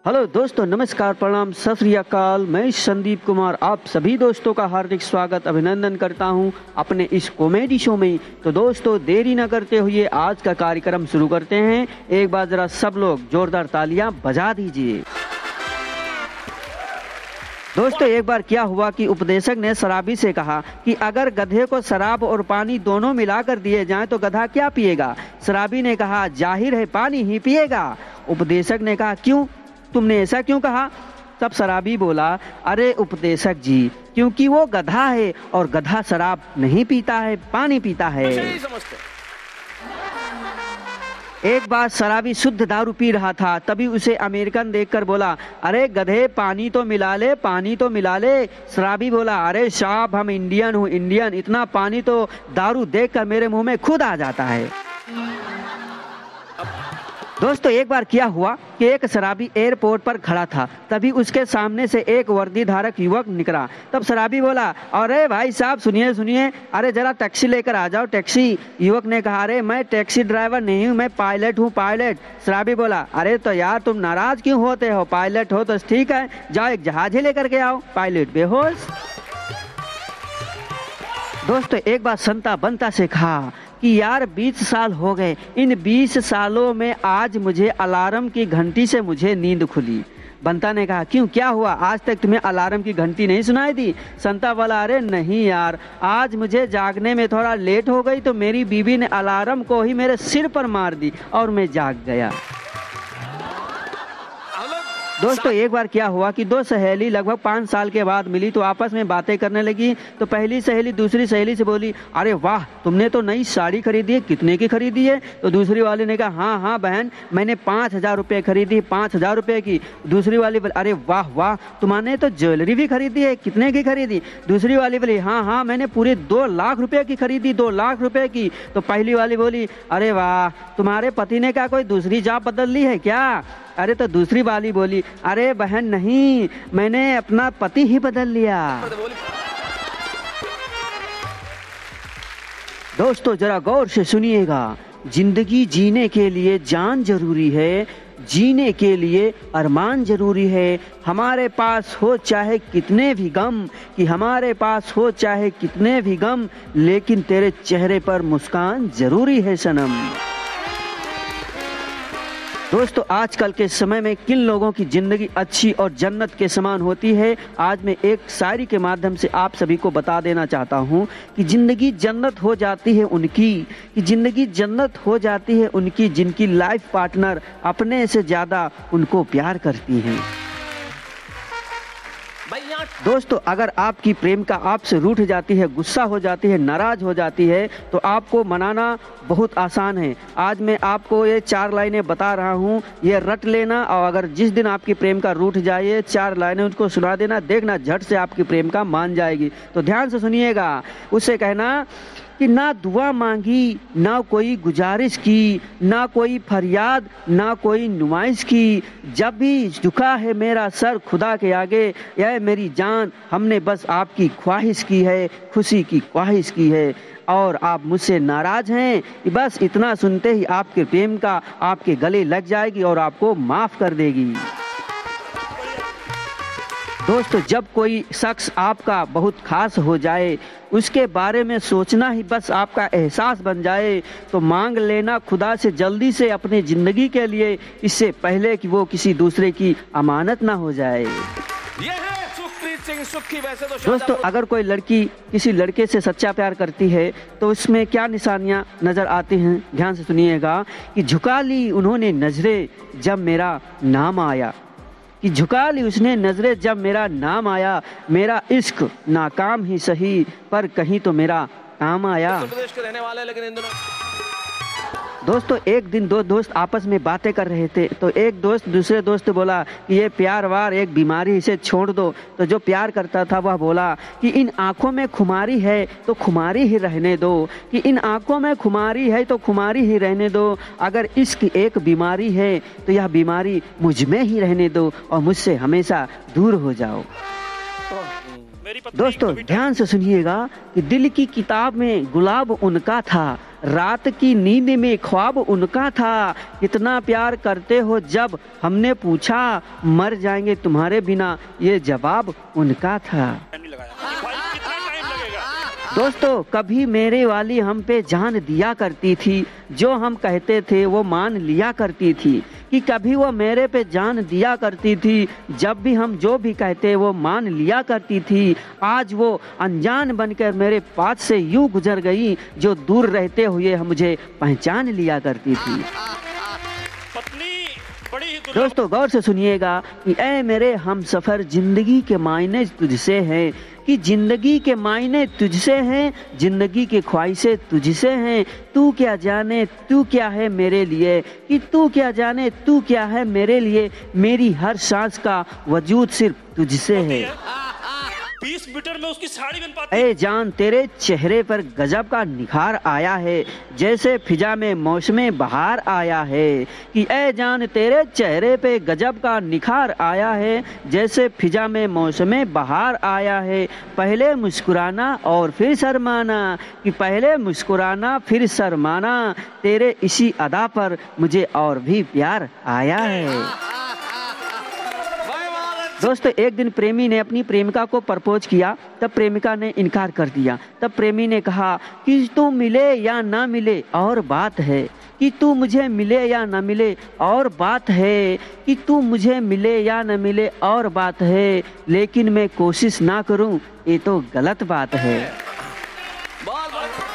Hello दोस्तों, नमस्कार, प्रणाम, सत श्री अकाल। मैं संदीप कुमार आप सभी दोस्तों का हार्दिक स्वागत अभिनंदन करता हूं अपने इस कॉमेडी शो में। तो दोस्तों, देरी न करते हुए आज का कार्यक्रम शुरू करते हैं। एक बार जरा सब लोग जोरदार तालियां बजा दीजिए। दोस्तों, एक बार क्या हुआ कि उपदेशक ने शराबी से कहा कि अगर गधे को शराब और पानी दोनों मिलाकर दिए जाएं तो गधा क्या पिएगा? शराबी ने कहा, जाहिर है पानी ही पिएगा। उपदेशक ने कहा, क्यों? तुमने ऐसा क्यों कहा? तब शराबी बोला, अरे उपदेशक जी, क्योंकि वो गधा है और गधा शराब नहीं पीता है, पानी पीता है। एक बार शराबी शुद्ध दारू पी रहा था, तभी उसे अमेरिकन देखकर बोला, अरे गधे पानी तो मिला ले, पानी तो मिला ले। शराबी बोला, अरे साहब, हम इंडियन हूँ इंडियन, इतना पानी तो दारू देखकर मेरे मुंह में खुद आ जाता है। दोस्तों, एक बार क्या हुआ कि एक शराबी एयरपोर्ट पर खड़ा था, तभी उसके सामने से एक वर्दी धारक युवक निकला। तब शराबी बोला, अरे भाई साहब, सुनिए सुनिए, अरे जरा टैक्सी लेकर आ जाओ, टैक्सी। युवक ने कहा, अरे मैं टैक्सी ड्राइवर नहीं हूँ, मैं पायलट हूँ, पायलट। शराबी बोला, अरे तो यार तुम नाराज क्यों होते हो? पायलट हो तो ठीक है, जाओ एक जहाज ही लेकर के आओ। पायलट बेहोश। दोस्तों, एक बार संता बंता से कहा कि यार 20 साल हो गए, इन 20 सालों में आज मुझे अलार्म की घंटी से मुझे नींद खुली। बंता ने कहा, क्यों, क्या हुआ? आज तक तुम्हें अलार्म की घंटी नहीं सुनाई दी? संता बोला, अरे नहीं यार, आज मुझे जागने में थोड़ा लेट हो गई तो मेरी बीवी ने अलार्म को ही मेरे सिर पर मार दी और मैं जाग गया। दोस्तों, एक बार क्या हुआ कि दो सहेली लगभग 5 साल के बाद मिली तो आपस में बातें करने लगी। तो पहली सहेली दूसरी सहेली से बोली, अरे वाह, तुमने तो नई साड़ी खरीदी है, कितने की खरीदी है? तो दूसरी वाली ने कहा, हाँ हाँ बहन, मैंने 5,000 रुपये खरीदी, 5,000 रुपये की। दूसरी वाली बोली, अरे वाह वाह, तुम्हारे तो ज्वेलरी भी खरीदी है, कितने की खरीदी? दूसरी वाली बोली, हाँ हाँ, मैंने पूरे 2 लाख रुपये की खरीदी, 2 लाख रुपये की। तो पहली वाली बोली, अरे वाह, तुम्हारे पति ने क्या कोई दूसरी जॉब बदल ली है क्या? अरे तो दूसरी वाली बोली, अरे बहन नहीं, मैंने अपना पति ही बदल लिया। दोस्तों, जरा गौर से सुनिएगा, जिंदगी जीने के लिए जान जरूरी है, जीने के लिए अरमान जरूरी है। हमारे पास हो चाहे कितने भी गम, कि हमारे पास हो चाहे कितने भी गम, लेकिन तेरे चेहरे पर मुस्कान जरूरी है सनम। दोस्तों, आजकल के समय में किन लोगों की जिंदगी अच्छी और जन्नत के समान होती है, आज मैं एक शायरी के माध्यम से आप सभी को बता देना चाहता हूं कि जिंदगी जन्नत हो जाती है उनकी, कि जिंदगी जन्नत हो जाती है उनकी जिनकी लाइफ पार्टनर अपने से ज्यादा उनको प्यार करती हैं। दोस्तों, अगर आपकी प्रेमिका आपसे रूठ जाती है, गुस्सा हो जाती है, नाराज हो जाती है, तो आपको मनाना बहुत आसान है। आज मैं आपको ये 4 लाइनें बता रहा हूँ, ये रट लेना, और अगर जिस दिन आपकी प्रेमिका रूठ जाए, 4 लाइनें उसको सुना देना, देखना झट से आपकी प्रेमिका मान जाएगी। तो ध्यान से सुनिएगा। उससे कहना कि ना दुआ मांगी, ना कोई गुजारिश की, ना कोई फरियाद, ना कोई नुमाइश की, जब भी झुका है मेरा सर खुदा के आगे, यह मेरी जान, हमने बस आपकी ख्वाहिश की है, खुशी की ख्वाहिश की है, और आप मुझसे नाराज हैं, बस इतना सुनते ही आपके प्रेम का आपके गले लग जाएगी और आपको माफ कर देगी। दोस्तों, जब कोई शख्स आपका बहुत खास हो जाए, उसके बारे में सोचना ही बस आपका एहसास बन जाए, तो मांग लेना खुदा से जल्दी से अपनी जिंदगी के लिए, इससे पहले कि वो किसी दूसरे की अमानत ना हो जाए। दोस्तों, अगर कोई लड़की किसी लड़के से सच्चा प्यार करती है तो उसमें क्या निशानियां नजर आती हैं, ध्यान से सुनिएगा। कि झुका ली उन्होंने नजरें जब मेरा नाम आया, कि झुका ली उसने नजरें जब मेरा नाम आया, मेरा इश्क नाकाम ही सही पर कहीं तो मेरा काम आया। उत्तर प्रदेश के रहने वाले, लेकिन इन दिनों दोस्तों, एक दिन 2 दोस्त आपस में बातें कर रहे थे, तो एक दोस्त दूसरे दोस्त से बोला कि ये प्यार वार एक बीमारी, इसे छोड़ दो। तो जो प्यार करता था वह बोला कि इन आंखों में खुमारी है तो खुमारी ही रहने दो, कि इन आंखों में खुमारी है तो खुमारी ही रहने दो, अगर इश्क एक बीमारी है तो यह बीमारी मुझ में ही रहने दो और मुझसे हमेशा दूर हो जाओ। दोस्तों ध्यान से सुनिएगा कि दिल की किताब में गुलाब उनका था, रात की नींद में ख्वाब उनका था। कितना प्यार करते हो जब हमने पूछा, मर जाएंगे तुम्हारे बिना, ये जवाब उनका था। दोस्तों कभी मेरे वाली हम पे जान दिया करती थी, जो हम कहते थे वो मान लिया करती थी। कि कभी वो मेरे पे जान दिया करती थी, जब भी हम जो भी कहते वो मान लिया करती थी। आज वो अनजान बनकर मेरे पास से यूं गुजर गई, जो दूर रहते हुए मुझे पहचान लिया करती थी। दोस्तों गौर से सुनिएगा कि ऐ मेरे हम सफर, जिंदगी के मायने तुझसे हैं, कि जिंदगी के मायने तुझसे हैं, जिंदगी की ख्वाहिशें तुझसे हैं। तू क्या जाने तू क्या है मेरे लिए, कि तू क्या जाने तू क्या है मेरे लिए, मेरी हर सांस का वजूद सिर्फ तुझसे है। 20 मीटर में उसकी साड़ी बन पाती। ए जान तेरे चेहरे पर गजब का निखार आया है, जैसे फिजा में मौसमे बहार आया है। कि ए जान तेरे चेहरे पे गजब का निखार आया है, जैसे फिजा में मौसमे बहार आया है। पहले मुस्कुराना और फिर शर्माना, कि पहले मुस्कुराना फिर शर्माना, तेरे इसी अदा पर मुझे और भी प्यार आया है। दोस्तों एक दिन प्रेमी ने अपनी प्रेमिका को प्रपोज किया, तब प्रेमिका ने इनकार कर दिया। तब प्रेमी ने कहा कि तू मिले या ना मिले और बात है, कि तू मुझे मिले या ना मिले और बात है, कि तू मुझे मिले या ना मिले और बात है, लेकिन मैं कोशिश ना करूं ये तो गलत बात है।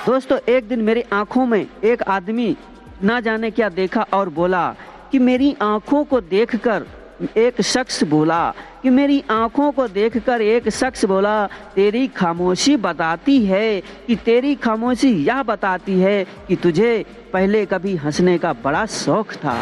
दोस्तों एक दिन मेरी आंखों में एक आदमी ना जाने क्या देखा और बोला कि मेरी आंखों को देखकर एक शख्स बोला, कि मेरी आंखों को देखकर एक शख्स बोला, तेरी खामोशी बताती है, कि तेरी खामोशी यह बताती है कि तुझे पहले कभी हंसने का बड़ा शौक था।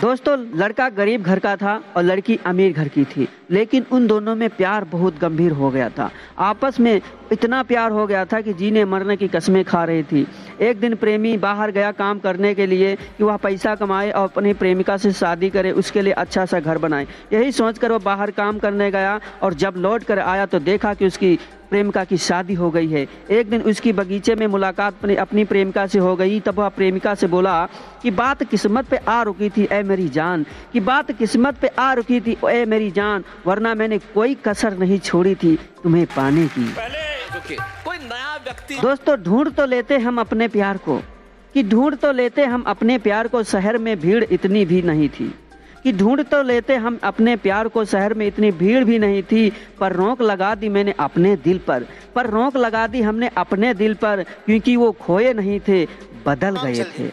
दोस्तों लड़का गरीब घर का था और लड़की अमीर घर की थी, लेकिन उन दोनों में प्यार बहुत गंभीर हो गया था। आपस में इतना प्यार हो गया था कि जीने मरने की कस्में खा रही थी। एक दिन प्रेमी बाहर गया काम करने के लिए, कि वह पैसा कमाए और अपनी प्रेमिका से शादी करे, उसके लिए अच्छा सा घर बनाए। यही सोचकर वो बाहर काम करने गया और जब लौट कर आया तो देखा कि उसकी प्रेमिका की शादी हो गई है। एक दिन उसकी बगीचे में मुलाकात अपनी प्रेमिका से हो गई। तब वह प्रेमिका से बोला कि बात किस्मत पे आ रुकी थी ऐ मेरी जान, कि बात किस्मत पे आ रुकी थी ऐ मेरी जान, वरना मैंने कोई कसर नहीं छोड़ी थी तुम्हें पाने की। कोई नया व्यक्ति। दोस्तों ढूंढ तो लेते हम अपने प्यार को, कि ढूंढ तो लेते हम अपने प्यार को, शहर में भीड़ इतनी भी नहीं थी। कि ढूंढ तो लेते हम अपने प्यार को, शहर में इतनी भीड़ भी नहीं थी। पर रोक लगा दी मैंने अपने दिल पर रोक लगा दी हमने अपने दिल पर, क्योंकि वो खोए नहीं थे बदल गए थे।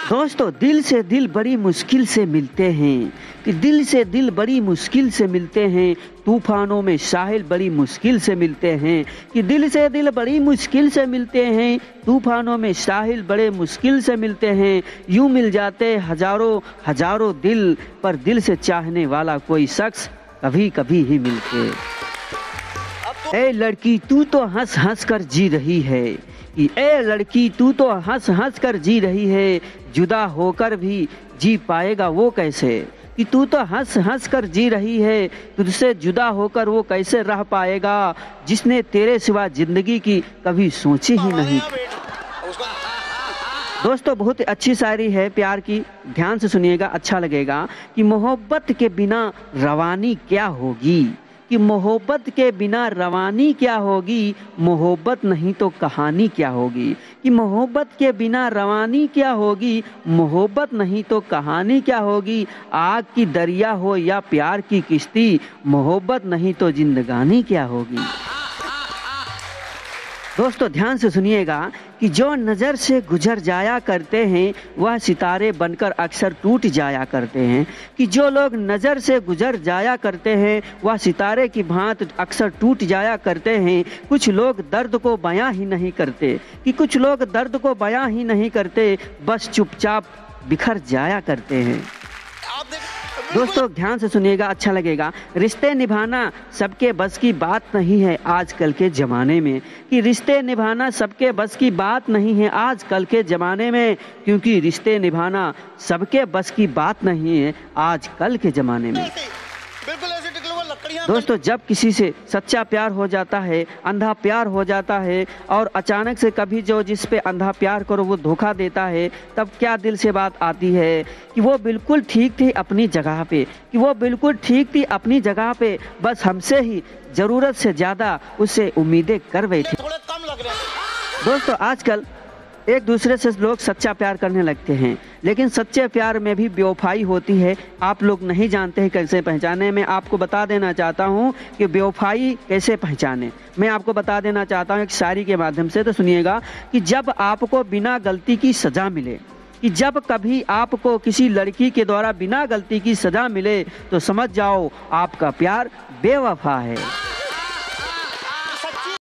दोस्तों दिल से दिल बड़ी मुश्किल से मिलते हैं, कि दिल से दिल बड़ी मुश्किल से मिलते हैं, तूफानों में साहिल बड़ी मुश्किल से मिलते हैं। कि दिल से दिल बड़ी मुश्किल से मिलते हैं, तूफानों में साहिल बड़े मुश्किल से मिलते हैं। यूं मिल जाते हजारों हजारों दिल, पर दिल से चाहने वाला कोई शख्स कभी कभी ही मिलते। ए लड़की तू तो हंस हंस कर जी रही है, कि ए लड़की तू तो हंस हंस कर जी रही है, जुदा होकर भी जी पाएगा वो कैसे। कि तू तो हंस हंस कर जी रही है, तुझसे जुदा होकर वो कैसे रह पाएगा, जिसने तेरे सिवा जिंदगी की कभी सोची ही नहीं। दोस्तों बहुत अच्छी शायरी है प्यार की, ध्यान से सुनिएगा अच्छा लगेगा। कि मोहब्बत के बिना रवानी क्या होगी, कि मोहब्बत के बिना रवानी क्या होगी, मोहब्बत नहीं तो कहानी क्या होगी। कि मोहब्बत के बिना रवानी क्या होगी, मोहब्बत नहीं तो कहानी क्या होगी। आग की दरिया हो या प्यार की किश्ती, मोहब्बत नहीं तो जिंदगानी क्या होगी। दोस्तों ध्यान से सुनिएगा कि जो नज़र से गुजर जाया करते हैं वह सितारे बनकर अक्सर टूट जाया करते हैं। कि जो लोग नज़र से गुजर जाया करते हैं वह सितारे की भांति अक्सर टूट जाया करते हैं। कुछ लोग दर्द को बयां ही नहीं करते, कि कुछ लोग दर्द को बयां ही नहीं करते, बस चुपचाप बिखर जाया करते हैं। दोस्तों ध्यान से सुनिएगा अच्छा लगेगा। रिश्ते निभाना सबके बस की बात नहीं है आजकल के ज़माने में, कि रिश्ते निभाना सबके बस की बात नहीं है आजकल के ज़माने में, क्योंकि रिश्ते निभाना सबके बस की बात नहीं है आजकल के ज़माने में। बिल्कुल ऐसे दोस्तों, जब किसी से सच्चा प्यार हो जाता है, अंधा प्यार हो जाता है और अचानक से कभी जो जिस पे अंधा प्यार करो वो धोखा देता है, तब क्या दिल से बात आती है कि वो बिल्कुल ठीक थी अपनी जगह पे, कि वो बिल्कुल ठीक थी अपनी जगह पे, बस हमसे ही ज़रूरत से ज़्यादा उससे उम्मीदें कर बैठी। थोड़े कम लग रहे हैं। दोस्तों, आजकल एक दूसरे से लोग सच्चा प्यार करने लगते हैं, लेकिन सच्चे प्यार में भी बेवफाई होती है। आप लोग नहीं जानते हैं कैसे पहचाने। मैं आपको बता देना चाहता हूं कि बेवफाई कैसे पहचाने। मैं आपको बता देना चाहता हूं एक शायरी के माध्यम से, तो सुनिएगा कि जब आपको बिना गलती की सज़ा मिले, कि जब कभी आपको किसी लड़की के द्वारा बिना गलती की सज़ा मिले, तो समझ जाओ आपका प्यार बेवफा है।